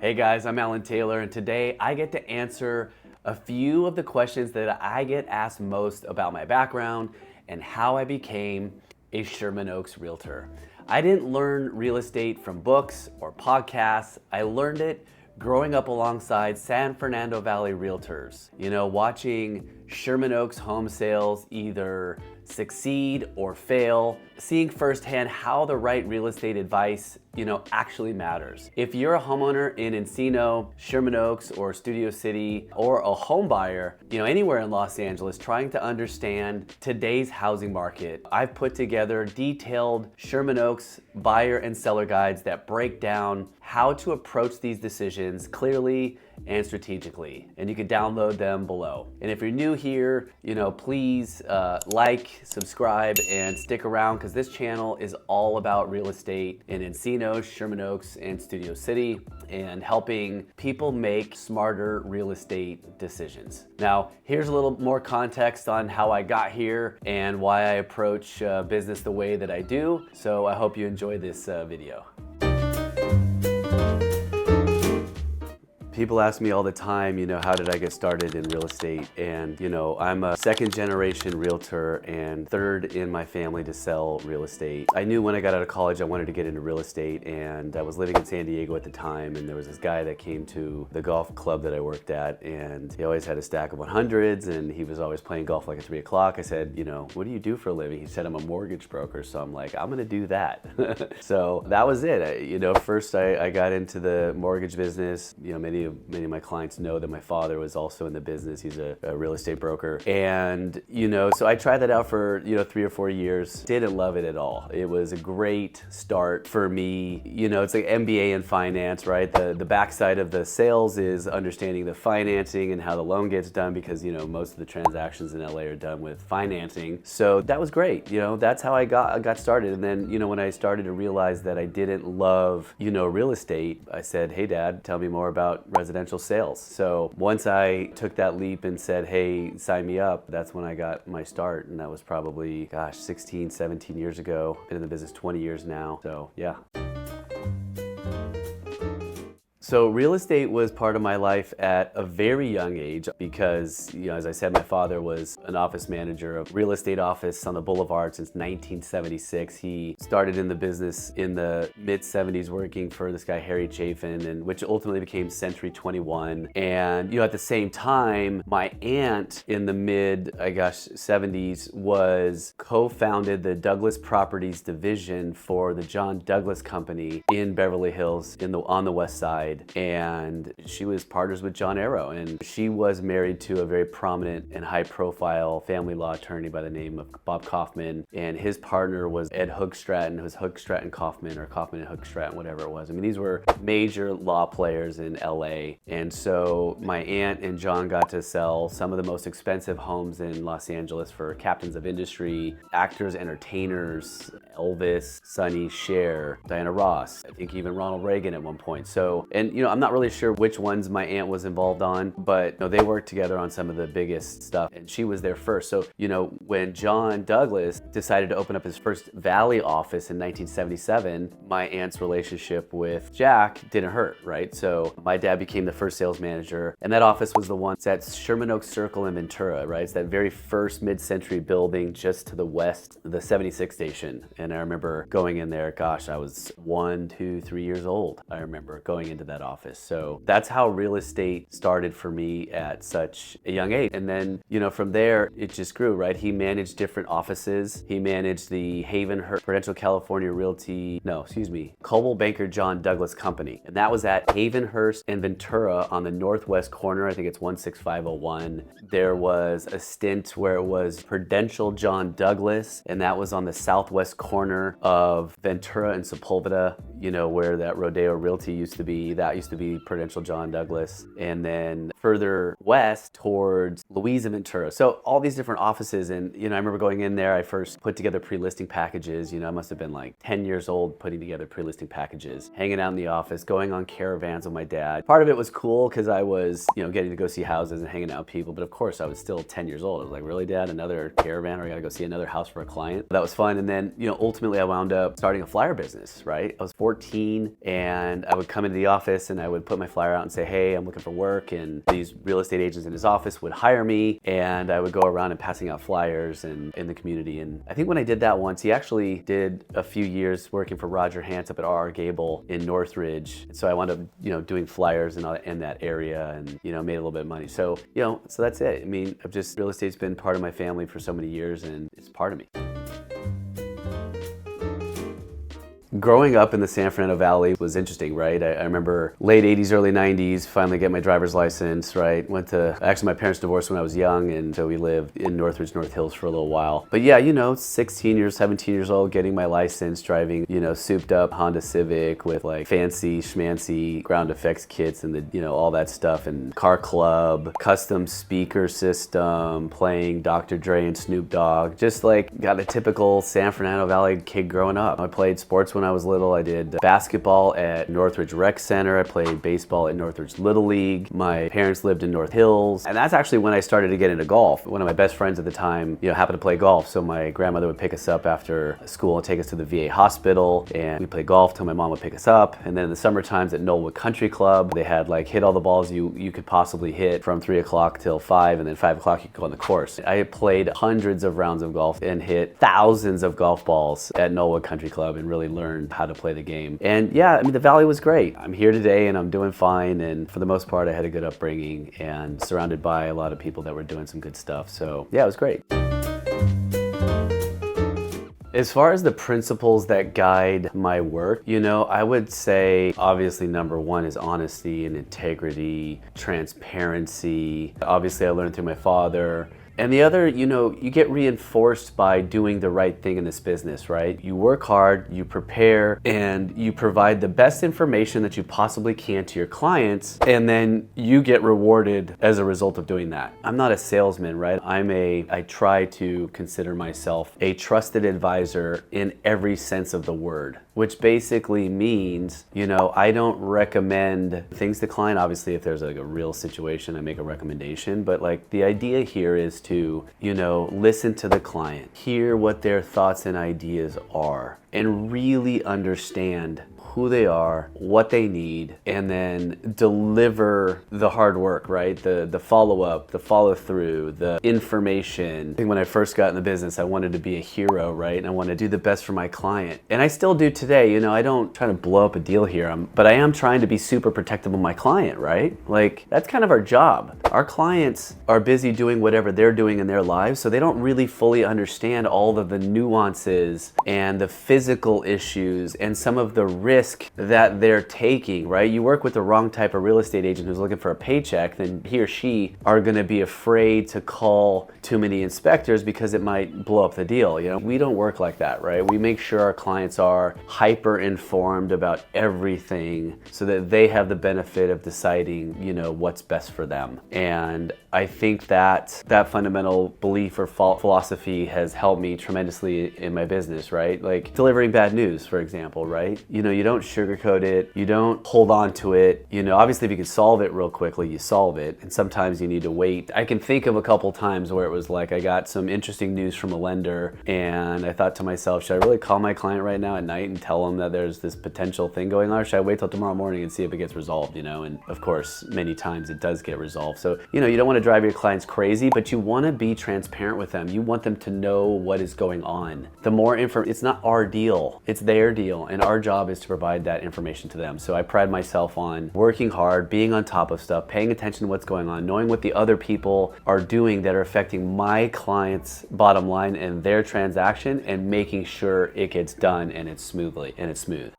Hey guys, I'm Alan Taylor, and today I get to answer a few of the questions that I get asked most about my background and how I became a Sherman Oaks realtor. I didn't learn real estate from books or podcasts. I learned it growing up alongside San Fernando Valley realtors. You know, watching Sherman Oaks home sales either succeed or fail, seeing firsthand how the right real estate advice, actually matters. If you're a homeowner in Encino, Sherman Oaks, or Studio City, or a home buyer, anywhere in Los Angeles trying to understand today's housing market, I've put together detailed Sherman Oaks buyer and seller guides that break down how to approach these decisions clearly and strategically. And you can download them below. And if you're new here, please like, subscribe, and stick around because this channel is all about real estate in Encino, Sherman Oaks, and Studio City, and helping people make smarter real estate decisions. Now, here's a little more context on how I got here and why I approach business the way that I do. So I hope you enjoy this video. People ask me all the time, how did I get started in real estate? And, I'm a second generation realtor and third in my family to sell real estate. I knew when I got out of college I wanted to get into real estate, and I was living in San Diego at the time, and there was this guy that came to the golf club that I worked at, and he always had a stack of 100s, and he was always playing golf like at 3 o'clock. I said, what do you do for a living? He said, I'm a mortgage broker. So I'm like, I'm gonna do that. So that was it. First I got into the mortgage business. Many of my clients know that my father was also in the business. He's a real estate broker. And, so I tried that out for, 3 or 4 years. Didn't love it at all. It was a great start for me. It's like MBA in finance, right? The backside of the sales is understanding the financing and how the loan gets done because, most of the transactions in LA are done with financing. So that was great. That's how I got started. And then, when I started to realize that I didn't love, real estate, I said, hey, Dad, tell me more about residential sales. So once I took that leap and said, hey, sign me up, that's when I got my start. And that was probably, 16, 17 years ago. Been in the business 20 years now. So yeah. So real estate was part of my life at a very young age because, as I said, my father was an office manager of real estate office on the Boulevard since 1976. He started in the business in the mid-70s working for this guy, Harry Chafin, and which ultimately became Century 21. And, at the same time, my aunt in the mid-70s was co-founded the Douglas Properties division for the John Douglas Company in Beverly Hills on the west side. And she was partners with John Arrow, and she was married to a very prominent and high-profile family law attorney by the name of Bob Kaufman, and his partner was Ed Hoogstraten. It was Hoogstraten Kaufman, or Kaufman and Hoogstraten, whatever it was. I mean, these were major law players in LA, and so my aunt and John got to sell some of the most expensive homes in Los Angeles for captains of industry, actors, entertainers, Elvis, Sonny, Cher, Diana Ross, I think even Ronald Reagan at one point. So, and I'm not really sure which ones my aunt was involved on, but they worked together on some of the biggest stuff, and she was there first. So, when John Douglas decided to open up his first Valley office in 1977, my aunt's relationship with Jack didn't hurt, right? So my dad became the first sales manager, and that office was the one that's Sherman Oaks Circle in Ventura, right? It's that very first mid-century building just to the west, the 76 station. And I remember going in there, I was 1, 2, 3 years old. I remember going into that office. So that's how real estate started for me at such a young age. And then, from there, it just grew, right? He managed different offices. He managed the Prudential California Realty, Coldwell Banker John Douglas Company. And that was at Havenhurst and Ventura on the northwest corner. I think it's 16501. There was a stint where it was Prudential John Douglas, and that was on the southwest corner of Ventura and Sepulveda, where that Rodeo Realty used to be. That used to be Prudential John Douglas. And then further west towards Louisa Ventura. So all these different offices. And, I remember going in there, I first put together pre-listing packages. I must have been like 10 years old putting together pre-listing packages, hanging out in the office, going on caravans with my dad. Part of it was cool because I was, getting to go see houses and hanging out with people. But of course, I was still 10 years old. I was like, really, Dad? Another caravan, or I got to go see another house for a client? That was fun. And then, ultimately I wound up starting a flyer business, right? I was 14 and I would come into the office office and I would put my flyer out and say, hey, I'm looking for work, and these real estate agents in his office would hire me, and I would go around and passing out flyers and in the community. And I think when I did that once, he actually did a few years working for Roger Hance up at R.R. Gable in Northridge. So I wound up, doing flyers in that area, and, made a little bit of money. So, so that's it. I mean, real estate's been part of my family for so many years, and it's part of me. Growing up in the San Fernando Valley was interesting, right? I remember late 80s, early 90s, finally get my driver's license, right? Actually my parents divorced when I was young, and so we lived in Northridge, North Hills for a little while. But yeah, 16 years, 17 years old, getting my license, driving, souped up Honda Civic with like fancy schmancy ground effects kits and all that stuff, and car club, custom speaker system, playing Dr. Dre and Snoop Dogg, just like got a typical San Fernando Valley kid growing up. I played sports when I was little. I did basketball at Northridge Rec Center. I played baseball at Northridge Little League. My parents lived in North Hills. And that's actually when I started to get into golf. One of my best friends at the time, happened to play golf. So my grandmother would pick us up after school and take us to the VA hospital. And we played golf till my mom would pick us up. And then in the summer times at Knollwood Country Club, they had like hit all the balls you could possibly hit from 3 o'clock till 5. And then 5 o'clock you could go on the course. I had played hundreds of rounds of golf and hit thousands of golf balls at Knollwood Country Club and really learned how to play the game. And yeah, the Valley was great. I'm here today and I'm doing fine, and for the most part I had a good upbringing and surrounded by a lot of people that were doing some good stuff. So yeah, it was great. As far as the principles that guide my work, I would say obviously number one is honesty and integrity, transparency. Obviously I learned through my father. And the other, you get reinforced by doing the right thing in this business, right? You work hard, you prepare, and you provide the best information that you possibly can to your clients, and then you get rewarded as a result of doing that. I'm not a salesman, right? I try to consider myself a trusted advisor in every sense of the word, which basically means, I don't recommend things to client. Obviously, if there's like a real situation, I make a recommendation, but like the idea here is to, listen to the client, hear what their thoughts and ideas are, and really understand who they are, what they need, and then deliver the hard work, right? The follow-up, the follow-through, the information. I think when I first got in the business, I wanted to be a hero, right? And I wanted to do the best for my client. And I still do today. I don't try to blow up a deal here, but I am trying to be super protective of my client, right? Like, that's kind of our job. Our clients are busy doing whatever they're doing in their lives, so they don't really fully understand all of the nuances and the physical issues and some of the risks that they're taking, right? You work with the wrong type of real estate agent who's looking for a paycheck, then he or she are gonna be afraid to call too many inspectors because it might blow up the deal. We don't work like that, right? We make sure our clients are hyper informed about everything so that they have the benefit of deciding, what's best for them. And I think that fundamental belief or philosophy has helped me tremendously in my business, right? Like delivering bad news, for example, right? You don't sugarcoat it, you don't hold on to it. Obviously if you can solve it real quickly, you solve it. And sometimes you need to wait. I can think of a couple times where it was like I got some interesting news from a lender and I thought to myself, should I really call my client right now at night and tell them that there's this potential thing going on, or should I wait till tomorrow morning and see if it gets resolved, And of course, many times it does get resolved. So, you don't want to drive your clients crazy, but you want to be transparent with them. You want them to know what is going on. The more information, it's not our deal, it's their deal, and our job is to provide that information to them. So I pride myself on working hard, being on top of stuff, paying attention to what's going on, knowing what the other people are doing that are affecting my client's bottom line and their transaction, and making sure it gets done and it's smooth.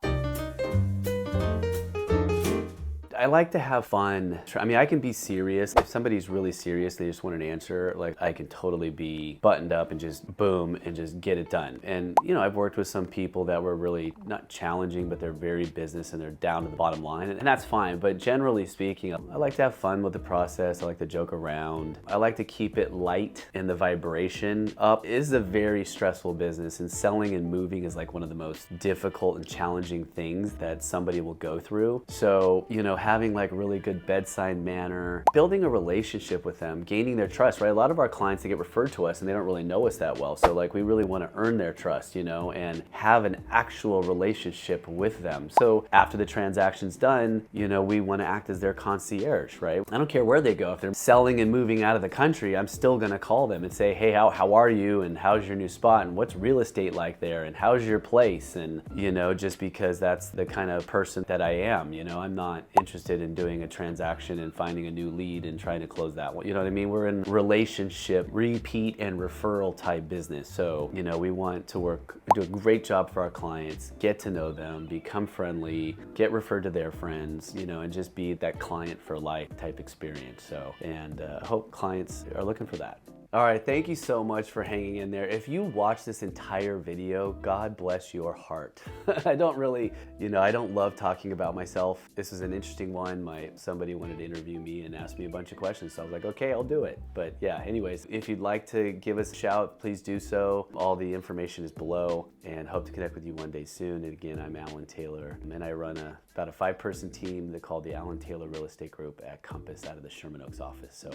I like to have fun. I can be serious. If somebody's really serious, they just want an answer, like I can totally be buttoned up and just boom and just get it done. And I've worked with some people that were really not challenging, but they're very business and they're down to the bottom line, and that's fine. But generally speaking, I like to have fun with the process. I like to joke around. I like to keep it light and the vibration up. It is a very stressful business, and selling and moving is like one of the most difficult and challenging things that somebody will go through. So, having like really good bedside manner, building a relationship with them, gaining their trust, right? A lot of our clients, they get referred to us and they don't really know us that well. So like we really want to earn their trust, you know, and have an actual relationship with them. So after the transaction's done, you know, we want to act as their concierge, right? I don't care where they go. If they're selling and moving out of the country, I'm still going to call them and say, hey, how are you? And how's your new spot? And what's real estate like there? And how's your place? And, you know, just because that's the kind of person that I am, you know, I'm not interested in doing a transaction and finding a new lead and trying to close that one. You know what I mean? We're in relationship, repeat and referral type business. So, you know, we want to do a great job for our clients, get to know them, become friendly, get referred to their friends, you know, and just be that client for life type experience. So, and I hope clients are looking for that. All right, thank you so much for hanging in there. If you watch this entire video, God bless your heart. I don't really, you know, I don't love talking about myself. This is an interesting one. Somebody wanted to interview me and ask me a bunch of questions, so I was like, okay, I'll do it. But yeah, anyways, if you'd like to give us a shout, please do so. All the information is below, and hope to connect with you one day soon. And again, I'm Alan Taylor, and I run about a 5-person team that called the Alan Taylor Real Estate Group at Compass out of the Sherman Oaks office. So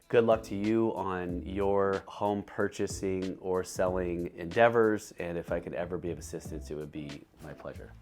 good luck to you on your home purchasing or selling endeavors. And if I could ever be of assistance, it would be my pleasure.